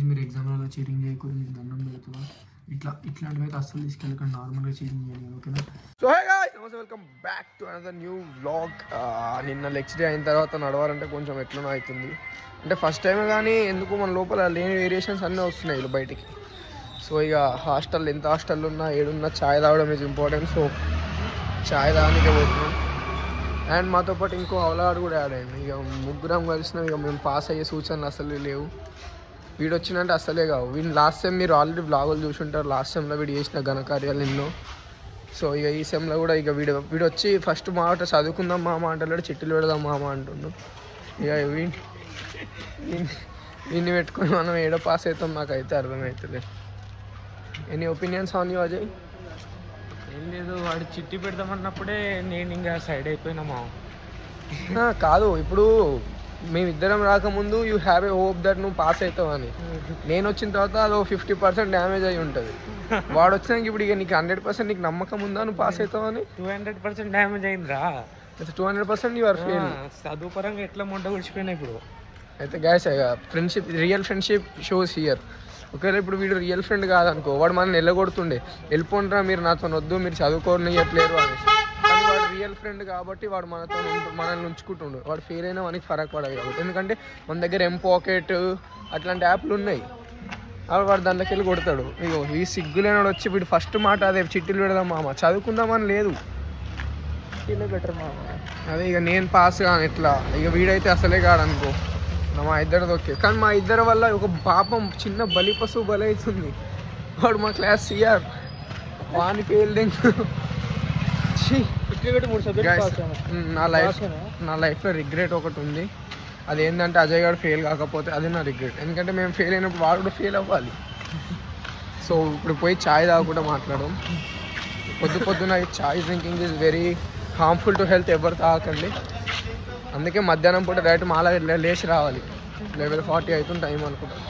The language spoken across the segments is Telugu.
మీరు ఎగ్జామ్లలో చీటింగ్ చేయకూడదు, మీకు దండం పెడుతున్నా. ఇట్లాంటివి అయితే అస్సలు తీసుకెళ్ళకండి, నార్మల్గా చీటింగ్ చేయండి, ఓకేనా? సో హే గైస్, నమస్తే, welcome back to another new vlog. నిన్న లెక్చర్ డే అయిన తర్వాత నడవాలంటే కొంచెం ఎట్లనో అవుతుంది. అంటే ఫస్ట్ టైం కానీ ఎందుకు మన లోపల లేని వేరియేషన్స్ అన్నీ వస్తున్నాయి ఇలా బయటికి. సో ఇక హాస్టల్ ఎంత హాస్టల్ ఉన్నా ఏడున్నా ఛాయ్ తాగడం ఈజ్ ఇంపార్టెంట్. సో ఛాయ్ తాగడానికి పోతున్నాం. అండ్ మాతో పాటు ఇంకో అవలాడు కూడా యాడ్ అయ్యింది. ఇక ముగ్గురం కలిసినాం. ఇక మేము పాస్ అయ్యే సూచనలు అసలు లేవు. వీడు వచ్చిందంటే అసలే కావు. వీడిని లాస్ట్ సెమ్ మీరు ఆల్రెడీ వ్లాగులు చూసుంటారు. లాస్ట్ సెమ్లో వీడు చేసిన ఘనకార్యాలు ఎన్నో. సో ఇక ఈ సెమ్లో కూడా ఇక వీడు వచ్చి ఫస్ట్ మాట చదువుకుందాం మామ అంటాడు, చిట్టులు పెడదాం మామ అంటుండు. ఇక వీడిని పెట్టుకొని మనం ఏడో పాస్ అవుతాం నాకైతే అర్థమవుతుంది. Any opinions on you Ajay? ఏం లేదు, వాడు చిట్టి పెడదామన్నప్పుడే నేను ఇంకా సైడ్ అయిపోయినా మా. కాదు, ఇప్పుడు మేమిద్దరం రాకముందు you have a hope that నువ్వు పాస్ అవుతావు అని. నేను వచ్చిన తర్వాత అది 50% డ్యామేజ్ అయి ఉంటుంది. వాడు వచ్చినాక ఇప్పుడు ఇక నీకు 100% నీకు నమ్మకం ఉందా నువ్వు పాస్ అవుతావు అని? 200% డ్యామేజ్ అయిందిరా. 200% యూ ఆర్ ఫెయిల్. చదువు పరంగా ఎట్లా మొంట గుడిచిపోయినా ఇప్పుడు. అయితే guys, friendship, real friendship shows here. ఒకవేళ ఇప్పుడు వీడు రియల్ ఫ్రెండ్ కాదనుకో, వాడు మనల్ని వెళ్ళగొడుతుండే, వెళ్ళిపోండ్రా మీరు నాతో వద్దు, మీరు చదువుకోనియట్లేరు అనేసి. కానీ వాడు రియల్ ఫ్రెండ్ కాబట్టి వాడు మనల్ని ఉంచుకుంటుండు. వాడు ఫెయిల్ అయినా మనకి ఫరక్ పడదు కాబట్టి. ఎందుకంటే మన దగ్గర ఎంపాకెట్ అట్లాంటి యాప్లు ఉన్నాయి. వాడు దాంట్లోకి వెళ్ళి కొడతాడు. ఇగో ఈ సిగ్గులేనాడు వచ్చి వీడు ఫస్ట్ మాట అదే, చిట్టీలు పెడదాం మామ, చదువుకుందామని లేదు, చిట్టీలో బెటర్ మామ. అదే ఇక నేను పాస్ కాను ఎట్లా. ఇక వీడైతే అసలే కాడనుకో, మా ఇద్దరిది ఓకే. కానీ మా ఇద్దరి వల్ల ఒక పాపం చిన్న బలిపశువు బలవుతుంది. వాడు మా క్లాస్ సిఆర్, వానికి వెళ్ళి నా లైఫ్లో రిగ్రెట్ ఒకటి ఉంది. అదేంటంటే అజయ్ గారు ఫెయిల్ కాకపోతే అది నా రిగ్రెట్. ఎందుకంటే మేము ఫెయిల్ అయినప్పుడు వాడు కూడా ఫెయిల్ అవ్వాలి. సో ఇప్పుడు పోయి ఛాయ్ తాగకుండా మాట్లాడడం. పొద్దున chai drinking is very harmful to health. ఎవరు తాగకండి. అందుకే మధ్యాహ్నం పూట డైరెక్ట్ మాలా లేచి రావాలి. లెవెల్ 40 అవుతుంది టైం అనుకుంటాం.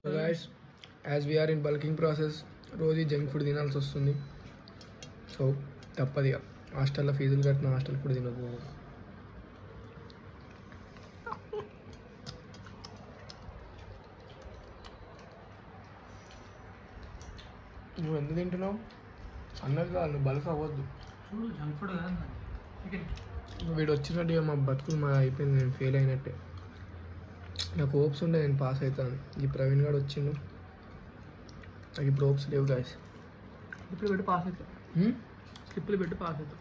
So guys, as we're in bulking process, రోజు జంక్ ఫుడ్ తినాల్సి వస్తుంది. సో తప్పదిగా, హాస్టల్లో ఫీజులు కట్టిన హాస్టల్ ఫుడ్ తినదు. నువ్వు ఎందుకు తింటున్నావు అన్నది కాదు, నువ్వు బల్క్ అవ్వద్దు. జంక్ ఫుడ్ వీడు వచ్చినట్టు మా బతుకులు మా అయిపోయింది. నేను ఫెయిల్ అయినట్టే. నాకు హోప్స్ ఉండే నేను పాస్ అవుతాను. ఈ ప్రవీణ్ గారు వచ్చిండు, నాకు ఇప్పుడు హోప్స్ లేవు గాయస్. స్లిప్లు పెట్టి పాస్ అవుతాం, స్లిప్లు పెట్టి పాస్ అవుతాం.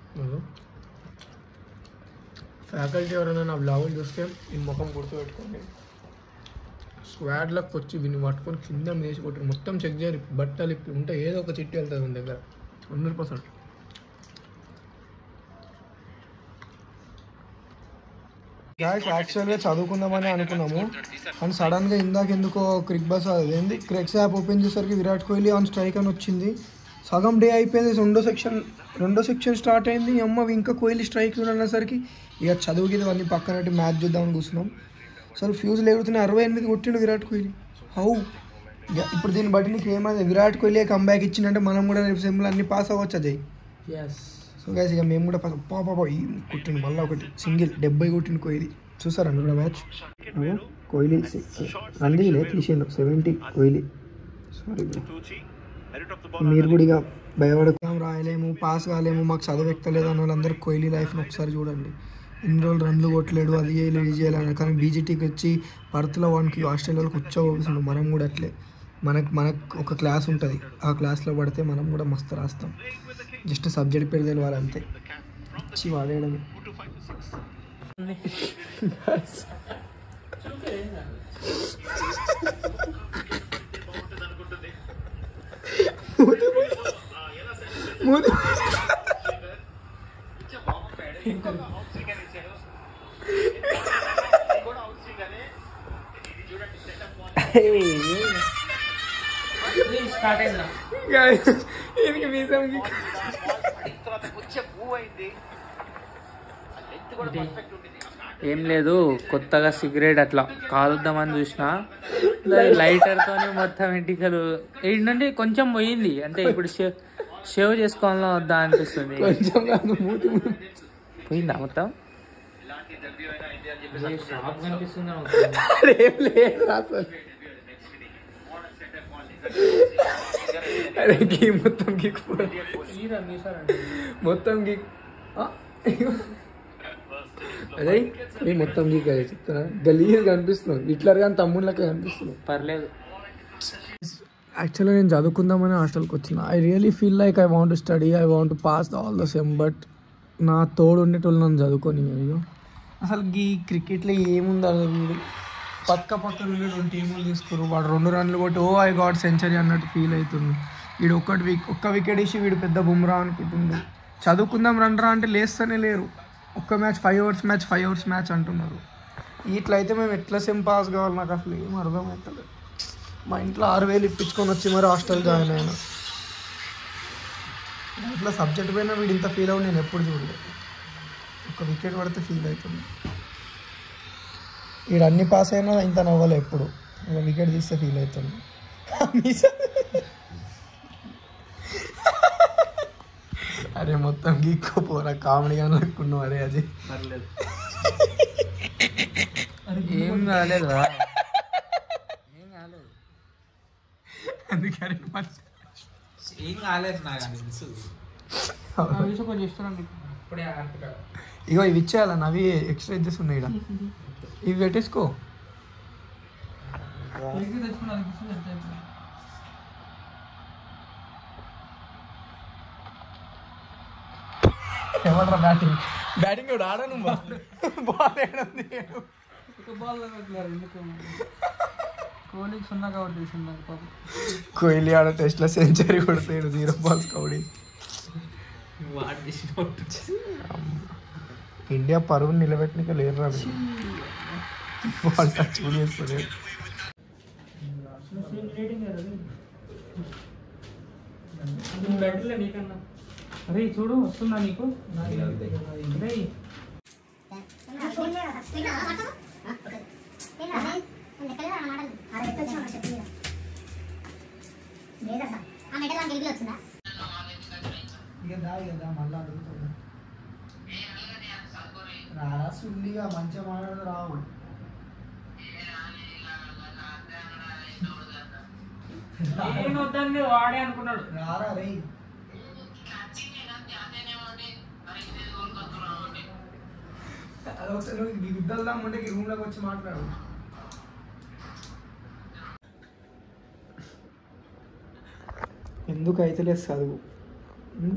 ఫ్యాకల్టీ ఎవరైనా నా బ్లాగులు చూస్తే ఈ ముఖం గుర్తుపెట్టుకోండి. స్క్వాడ్లకు వచ్చి వీడిని పట్టుకొని కింద వేసి కొట్టి మొత్తం చెక్ చేయరు. బట్టలు ఇప్పి ఉంటే ఏదో ఒక చిట్టి వెళ్తుంది మన దగ్గర 100%. గాయస్, యాక్చువల్గా చదువుకుందామని అనుకున్నాము, కానీ సడన్గా ఇందాక ఎందుకో క్రిక్ బస్ అదేంది క్రెక్స్ యాప్ ఓపెన్ చేసరికి విరాట్ కోహ్లీ ఆన్ స్ట్రైక్ అని వచ్చింది. సగం డే అయిపోయింది, రెండో సెక్షన్ స్టార్ట్ అయింది. అమ్మ ఇంకా కోహ్లీ స్ట్రైక్ అన్నసరికి ఇక చదువుకి ఇవన్నీ పక్కనట్టు మ్యాచ్ చూద్దామని కూర్చున్నాం. అసలు ఫ్యూజ్లు ఎగురుతున్నాయి. 68 కొట్టిండు విరాట్ కోహ్లీ. హౌ? ఇప్పుడు దీన్ని బట్టి నీకు ఏమైంది? విరాట్ కోహ్లీ కంబ్యాక్ ఇచ్చిందంటే మనం కూడా రేపు సెమ్లు అన్ని పాస్ అవ్వచ్చు అజయ్. సో గైస్, ఇక మేము కూడా పాప కొట్టిండు మళ్ళీ ఒకటి సింగిల్ 70 కొట్టిండు కోహ్లీ. చూసారా కూడా మ్యాచ్? కోహ్లీ రందీలే తీసిండు 70 కోహ్లీ. సారీ బ్రో, మీరు కూడా ఇక భయపడతాం, రాయలేము, పాస్ కాలేము, మాకు చదువు ఎక్కలేదు అన్న వాళ్ళందరూ కోహ్లీ లైఫ్ని ఒకసారి చూడండి. ఇన్ని రోజులు రన్లు కొట్టలేడు, అది చేయలేదు ఇది చేయాలని. కానీ బీజేటీకి వచ్చి పర్త్లో వానికి ఆస్ట్రేలియాలో కూర్చోబోతుంది. మనం కూడా అట్లే, మనకు ఒక క్లాస్ ఉంటుంది, ఆ క్లాస్లో పడితే మనం కూడా మస్తు రాస్తాం. జస్ట్ సబ్జెక్ట్ పేరు తెలియాలి అంతే, ఇచ్చి వాడేయడమే. ఏం లేదు, కొత్తగా సిగరెట్ అట్లా కాలుద్దామని చూసిన, లైటర్తో మొత్తం వెంట్రుకలు ఏంటంటే కొంచెం పోయింది. అంటే ఇప్పుడు షేవ్ చేసుకోవాలని వద్దా అనిపిస్తుంది. పోయిందా మొత్తం? షాప్ కనిపిస్తుంది. అరే గీ మొత్తం గీక్ మొత్తం గీక్ అదే ఈ మొత్తం గీక్ అదే చెప్తున్నా గలీజ్ కనిపిస్తున్నావు హిట్లర్ కానీ తమ్ముళ్ళకి కనిపిస్తున్నావు. పర్లేదు. యాక్చువల్గా నేను చదువుకుందామని హాస్టల్కి వచ్చిన. I really feel like I want to study, I want to pass all the sem, but నా తోడు ఉండేటోళ్ళు నన్ను చదువుకొని. అయ్యో అసలు ఈ క్రికెట్లో ఏముంది అది వీడు పక్క నుండి 2 టీములు తీసుకురు, వాడు 2 రన్లు కొట్టి ఓ ఐ గాడ్ సెంచరీ అన్నట్టు ఫీల్ అవుతుంది. వీడు ఒక్క వికెట్ ఇచ్చి వీడు పెద్ద బుమ్రా అనుకుంటుండు. చదువుకుందాం రండ్రా అంటే లేస్తూనే లేరు. ఒక్క match 5 overs match 5 overs match అంటున్నారు. ఇట్లా అయితే మేము ఎట్లా సెమ్ పాస్ కావాలి నాకు అసలు ఏం అర్థమవుతుంది. మా ఇంట్లో 6,000 ఇప్పించుకొని వచ్చి మరి హాస్టల్ జాయిన్ అయినా. ఇట్లా సబ్జెక్ట్ పైన వీడు ఇంత ఫీల్ అవ్వడు నేను ఎప్పుడు చూడలేదు. ఒక వికెట్ పడితే ఫీల్ అవుతుంది. వీడు అన్ని పాస్ అయినా ఇంత నవ్వలే ఎప్పుడు, ఒక వికెట్ తీస్తే ఫీల్ అవుతుంది. అరే మొత్తం గీక్కోపోరా కామెడీగా అనుకున్నావు. అరే అది పర్లేదు. ఏం కాలేదు అందుకని ఏం కాలేదు నాకు తెలుసు. ఇగో ఇవి ఇచ్చేయాల నవి ఎక్స్ట్రా ఇచ్చేసి ఉన్నాయి ఇక్కడ, ఇవి పెట్టేసుకో. ఏమన్నా బ్యాటింగ్ కూడా ఆడను బాల్ ఏడంది కోహ్లీ ఆడ టెస్ట్లో సెంచరీ కొడతాడు 0 balls కౌడి. ఇండియా పరువుని నిలబెట్టనిక లేరు రా బాల్ టచ్ కూడా చేస్తుంది. అరే చూడు వస్తుందా నీకు? మళ్ళీ అడుగుతుంది రారా సుల్లిగా మంచిగా మాట్లాడదు రావు. వాడే అనుకున్నాడు రారా రే. అదొకసారి గుద్దల్దాం ఉంటే రూమ్ లోకి వచ్చి మాట్లాడు. ఎందుకు అయితే లేదు చదువు.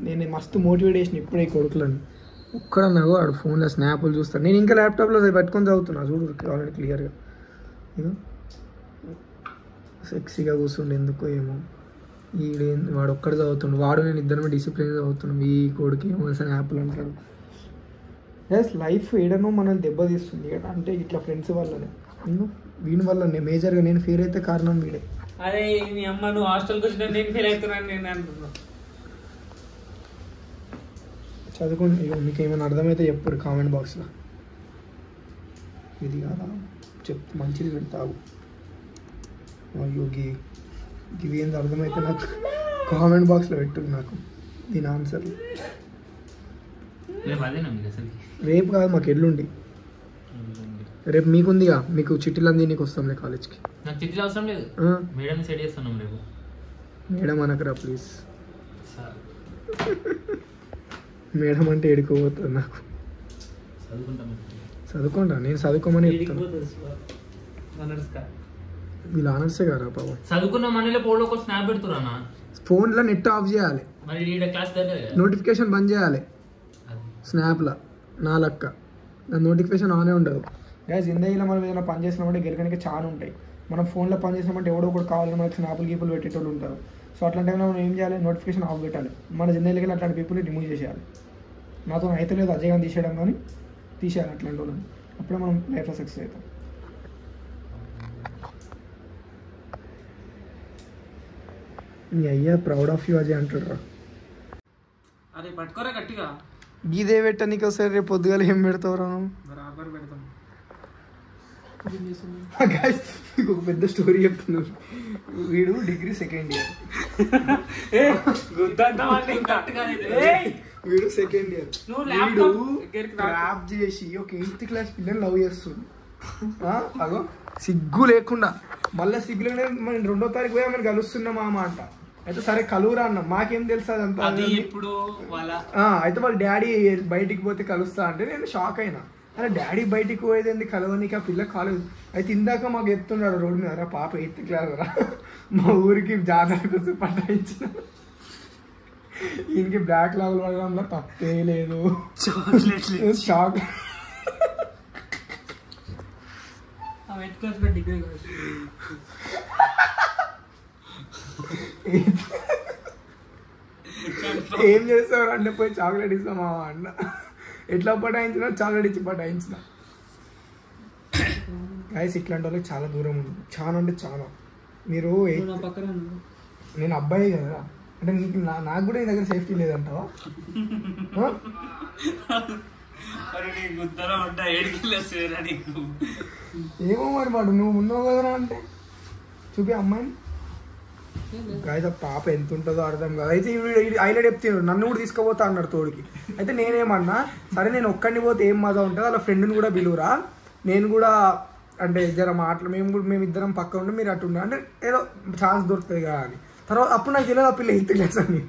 నేను మస్తు మోటివేట్ చేసిన ఇప్పుడే కొడుకులను. ఒక్కడ నాకు వాడు ఫోన్లో స్నాప్లు చూస్తాను, నేను ఇంకా ల్యాప్టాప్లో పెట్టుకొని చదువుతున్నా చూడు ఆల్రెడీ క్లియర్గా. ఇక సెక్సీగా కూర్చుండే ఎందుకో ఏమో. ఈడే వాడు ఒక్కడ చదువుతుండు, వాడు నేను ఇద్దరు డిసిప్లిన్ చదువుతున్నాం. ఈ కొడుకు ఏమో స్నాప్లు అంటాడు. ఎస్ లైఫ్ ఏడనో మనల్ని దెబ్బతీస్తుంది అంటే ఇట్లా ఫ్రెండ్స్ వల్లనే, వీని వల్లనే మేజర్గా నేను ఫెయిల్ అయితే కారణం వీడే. అదే మీ అమ్మ నువ్వు హాస్టల్కి వచ్చిన నేను ఫెయిల్ అవుతున్నాను నేను అంటున్నా. చదువుకోండి. ఇక మీకు ఏమైనా అర్థమైతే చెప్పరు కామెంట్ బాక్స్లో. ఇది కాదా మంచిది పెడతావు. అయ్యో ఇవి ఏంది అర్థమైతే నాకు కామెంట్ బాక్స్లో పెట్టు నాకు దీని ఆన్సర్. రేపు కాదు మాకు ఎల్లుండి. రేపు మీకుందిగా, మీకు చిట్టీలు అంది నీకు వస్తాంలే కాలేజ్కి. నాకు చిట్టీలు అవసరం లేదు, మేడం సెట్ చేస్తున్నాం రేపు. Madam అనకరా please. మేడం అంటే ఎడుకోపోతుంది నాకు. చదువుకోండా నేను చదువుకోమని చెప్తాను. వీళ్ళు ఆనర్సే కదా పాపం. చదువుకున్న మనీలో ఫోన్లో స్నాప్ పెడుతున్నా. ఫోన్లో నెట్ ఆఫ్ చేయాలి, నోటిఫికేషన్ బంద్ చేయాలి. స్నాప్లో నా లెక్క నా నోటిఫికేషన్ ఆనే ఉండదు. గ్యాస్ జిందగీలో మనం ఏదైనా పని చేసినామంటే గెలకడానికి చాలా ఉంటాయి. మనం ఫోన్లో పని చేసినామంటే ఎవడో ఒకటి కావాలని మనకి స్నాపులు గీపులు పెట్టేటోళ్ళు ఉంటారు. సో అట్లాంటి టైంలో మనం ఏం చేయాలి, నోటిఫికేషన్ ఆఫ్ పెట్టాలి. మన జిందగీలో అట్లాంటి పీపుల్ని రిమూవ్ చేసేయాలి. నాతో అయితే లేదు అజయ్ గాని తీసేయడం కానీ తీసేయాలి అట్లాంటి వాళ్ళని. అప్పుడే మనం లైఫ్లో సక్సెస్ అవుతాం. నీ అయ్యా ప్రౌడ్ ఆఫ్ యూ అజయ్ అంటాడు రా. అరే పట్టుకోరా గట్టిగా. గీదే పెట్ట నీకు వస్తారు, రేపు పొద్దుగాల ఏం పెడతావురా? బరాబర్ పెడతాం. ఒక పెద్ద స్టోరీ చెప్తున్నారు. వీడు డిగ్రీ సెకండ్ ఇయర్, వీడు సెకండ్ ఇయర్, వీడు ర్యాప్ చేసి ఒక 8th class పిల్లలు లవ్ చేస్తుంది. అగో సిగ్గు లేకుండా మళ్ళీ సిగ్గు లేకుండా మనం 2వ తారీఖు పోయి ఆమెను కలుస్తున్నామా అంట. అయితే సరే కలువురా అన్న, మాకేం తెలుసు అదంతా. ఇప్పుడు అయితే వాళ్ళ డాడీ బయటికి పోతే కలుస్తా అంటే నేను షాక్ అయినా. అరే డాడీ బయటికి పోయేది కలవనికి, ఆ పిల్ల కాలేజ్. అయితే ఇందాక మాకు చెప్తున్నాడు రోడ్డు మీద, రా పాప 8th క్లాస్ రా మా ఊరికి జాతరకు వచ్చి పట్టాయించిన. ఈయనకి బ్లాక్ లాగులు పడడంలో తప్పే లేదు. షాక్. ఏం చేస్తావు అంటే పోయి చాక్లెట్ ఇస్తామా అన్న. ఎట్లా పటాయించినా చాక్లెట్ ఇచ్చి పటాయించిన. గైస్ ఇట్లాంటి వాళ్ళకి చాలా దూరం ఉంది, చాలా అంటే చాలా. మీరు నేను అబ్బాయి కదా అంటే నీకు నాకు కూడా నీ దగ్గర సేఫ్టీ లేదంటావా? ఏమో మరి వాడు నువ్వు ఉన్నావు కదరా అంటే చూపి అమ్మాయిని. గాయస్ ఆ పాప ఎంత ఉంటుందో అర్థం కాదు. అయితే హైలైట్ చెప్తున్నాడు, నన్ను కూడా తీసుకుపోతా అన్నాడు తోడికి. అయితే నేనేమన్నా సరే నేను ఒక్కడిని పోతే ఏం మజా ఉంటుంది, అలా ఫ్రెండ్ని కూడా పిలువురా, నేను కూడా అంటే జర మాటలు మేమిద్దరం పక్క ఉండి మీరు అటు ఉండే అంటే ఏదో ఛాన్స్ దొరుకుతుంది కదా అని. తర్వాత అప్పుడు నాకు తెలియదు ఆ పిల్ల 8th క్లాస్ అని.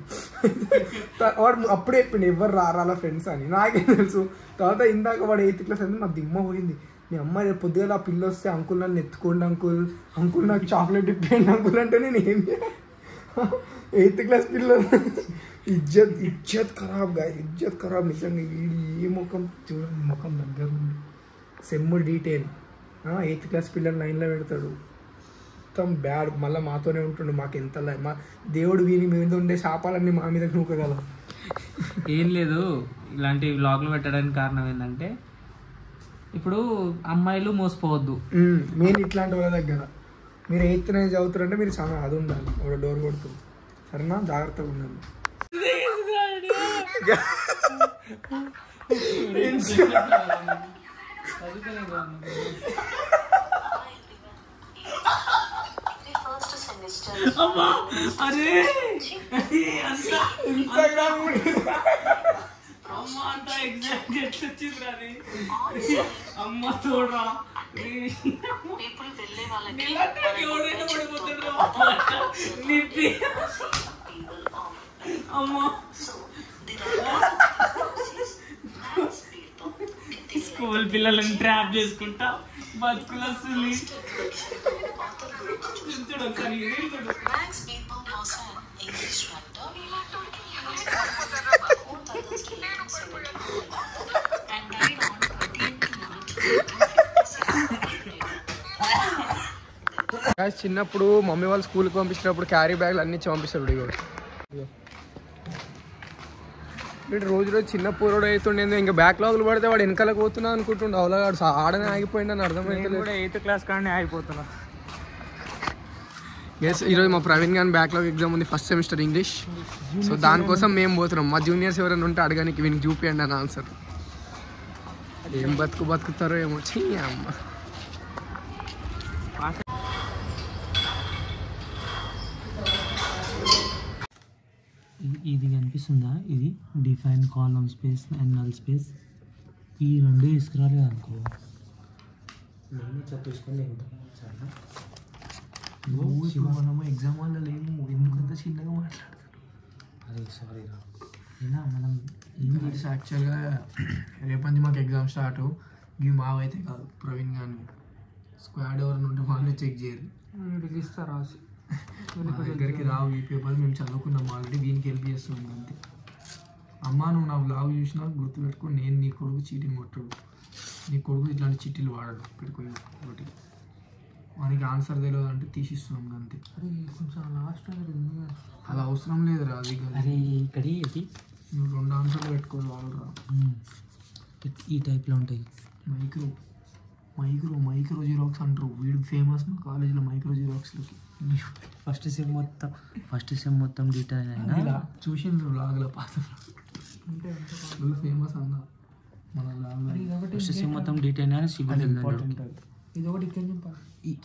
వాడు అప్పుడే చెప్పిండు ఎవరు రారా ఫ్రెండ్స్ అని. నాకేం తెలుసు. తర్వాత ఇందాక వాడు 8th క్లాస్ అంటే నాకు దిమ్మ పోయింది. మీ అమ్మాయి పొద్దుగా ఆ పిల్ల వస్తే అంకుల్ నన్ను ఎత్తుకోండి అంకుల్ నాకు చాక్లెట్ ఇప్పండి అంకుల్ అంటే నేను ఏం 8th క్లాస్ పిల్ల. ఇజ్జత్ ఖరాబ్ గా, ఇజ్జత్ ఖరాబ్ నిజంగా. ఏ ముఖం చూడండి, ముఖం దగ్గర ఉంది. సెమ్ డీటెయిల్ 8th క్లాస్ పిల్లలు 9లో పెడతాడు. మొత్తం బ్యాడ్. మళ్ళీ మాతోనే ఉంటుండు. మాకు ఎంత మా దేవుడు వీని మీద ఉండే శాపాలన్నీ మా మీద నూకగలరు. ఏం లేదు, ఇలాంటి వ్లాగ్లు పెట్టడానికి కారణం ఏంటంటే ఇప్పుడు అమ్మాయిలు మోసపోవద్దు. మెయిన్ ఇట్లాంటి వాళ్ళ దగ్గర మీరు 8th 9 చదువుతారంటే మీరు చాలా అది ఉండాలి, ఒక డోర్ కొడుతుంది. సరేనా, జాగ్రత్తగా ఉండండి. అమ్మ చూడరా స్కూల్ పిల్లలను ట్రాప్ చేసుకుంటా బతుకుల చిన్నప్పుడు మమ్మీ వాళ్ళు స్కూల్కి పంపించినప్పుడు క్యారీ బ్యాగ్లు అన్ని పంపిస్తారు. వీడు రోజు చిన్న పూరోడు అవుతుండే, ఇంకా బ్యాక్లాగ్లు పడితే వాడు వెనకాలకు పోతున్నా అనుకుంటుండే. అవలా ఆడనే ఆగిపోయింది అని అర్థమైతే 8th క్లాస్ కానీ ఆగిపోతున్నా. ఎస్, ఈరోజు మా ప్రవీణ్ గారి బ్యాక్లాగ్ ఎగ్జామ్ ఉంది, ఫస్ట్ సెమిస్టర్ ఇంగ్లీష్. సో దానికోసం మేము పోతున్నాం. మా జూనియర్స్ ఎవరైనా ఉంటే అడగానికి వీనికి చూపియండి అని ఆన్సర్. ఏం బతుకుతారో ఏమో. అమ్మ ఇది కనిపిస్తుందా? ఇది define column space and null space. ఈ రెండు తీసుకురాలేదు అనుకో, మనము ఎగ్జామ్ వల్ల లేము. ఎందుకంత చిన్నగా మాట్లాడు. అరే సారీ రా. అయినా మనం యాక్చువల్గా రేపటి మాకు ఎగ్జామ్ స్టార్ట్. ఇవి మావైతే కాదు, ప్రవీణ్ గారిని స్క్వాడ్ ఎవరైనా ఉంటే వాళ్ళని చెక్ చేయరు. ఇస్తా రాసి దగ్గరికి రావు ఈ పేపర్. మేము చదువుకున్నాం ఆల్రెడీ, దీనికి హెల్ప్ చేస్తున్నాం అంతే. అమ్మ నువ్వు నా బ్లాగ్ చూసినా గుర్తుపెట్టుకో, నేను నీ కొడుకు చీటింగ్ కొట్టడు. నీ కొడుకు ఇట్లాంటి చిట్టీలు వాడడు. పెట్టుకోయి ఒకటి మనకి ఆన్సర్ తెలియదు అంటే తీసిస్తున్నాం అంతే. అరే కొంచెం లాస్ట్ అలా అవసరం లేదు రా. అది అరే ఇక్కడ నువ్వు 2 ఆన్సర్లు పెట్టుకోవాలి వాళ్ళు రా. ఈ టైప్లో ఉంటాయి. మైక్రో జిరాక్స్ అంటారు. వీడు ఫేమస్ మా కాలేజీలో మైక్రో జిరాక్స్లకి. ఫస్ట్ సెమ్ మొత్తం డీటెయిల్ అయినా చూసిండ్రు లాగ్లో పాత ఫేమస్ అన్న మన లాగ్. ఫస్ట్ సెమ్ మొత్తం డీటెయిల్ అయినా ఇంపార్టెంట్. ఇది ఒకటి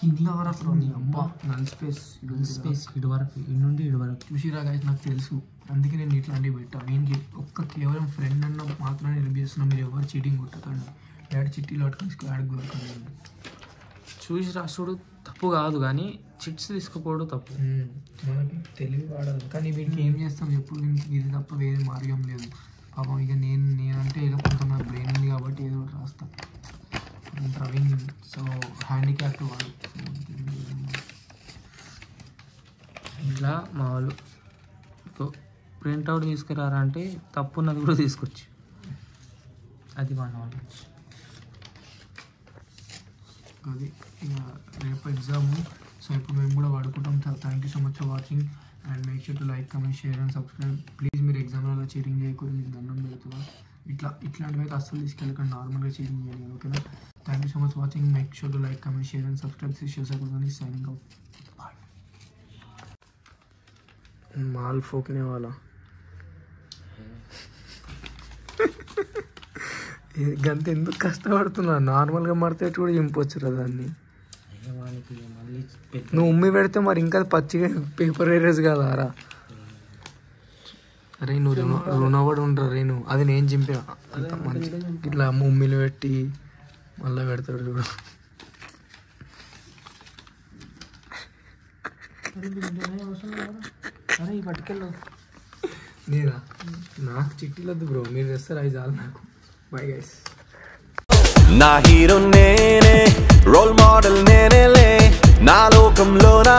కింద వరకు అమ్మ నల్ స్పేస్ ఇటు వరకు, ఇటు నుండి ఇటు వరకు చూసిరా గాయస్. నాకు తెలుసు, అందుకే నేను ఇట్లాంటివి పెట్టా. వీనికి కేవలం ఫ్రెండ్ అన్న మాత్రమే హెల్ప్ చేస్తున్నా. మీరు ఎవరు చీటింగ్ కొట్టకండి. డాడీ చిట్టీలు పట్టుకొని స్క్వాడ్కి దొరకండి. చూసి రాసుడు తప్పు కాదు కానీ చిట్స్ తీసుకుపోవడం తప్పు. మనకి తెలివి వాడాలి, కానీ వీడికి ఏం చేస్తాం ఎప్పుడు ఇది తప్ప వేరే మార్గం లేదు పాపం. ఇక నేనంటే ఏదో కొంత నా బ్రెయిన్ ఉంది కాబట్టి ఏదో ఒకటి రాస్తా. ప్రవీణ్ సో హ్యాండిక్యాప్ట్ వాడు. ఇట్లా మా వాళ్ళు ప్రింట్అవుట్ తీసుకురారా అంటే తప్పు ఉన్నది కూడా తీసుకొచ్చి అది మా నాలెడ్జ్. అది ఇక రేపు ఎగ్జాము, సో ఇప్పుడు మేము కూడా వాడుకుంటాం. Thank you so much for watching and make sure to like, comment, share and subscribe. Please మీరు ఎగ్జామ్లలో చీటింగ్ చేయకూడదు, మీకు దండం పెడుతున్నా. ఇట్లాంటివి అయితే అస్సలు తీసుకెళ్ళకండి, నార్మల్గా చీటింగ్ చేయండి. ఓకేనా? Thank you so much watching. Make sure to like, comment, share and subscribe. Shivasagar signing out. Bye. మాల్ ఫోక్నే వాళ్ళ గంత ఎందుకు కష్టపడుతున్నా? నార్మల్గా మడితే కూడా చింపొచ్చు కదా దాన్ని. నువ్వు ఉమ్మి పెడితే మరి ఇంకా పచ్చిగా పేపర్ ఎరేజ్ కదా రా. అరే నువ్వు రుణపడి ఉంటారు రే నువ్వు. అది నేను చింపిన అంత మంచి ఇట్లా ఉమ్మిలు పెట్టి మళ్ళీ పెడతాడు చూడు. అరే ఈ పట్టుకెళ్ళు. నేనా? నాకు చిట్టీలొద్దు బ్రో, మీరు తెస్తారు అవి చాలు నాకు. Bye guys. నా హీరో నేనే, రోల్ మోడల్ నేనేలే, నా లోకంలో నా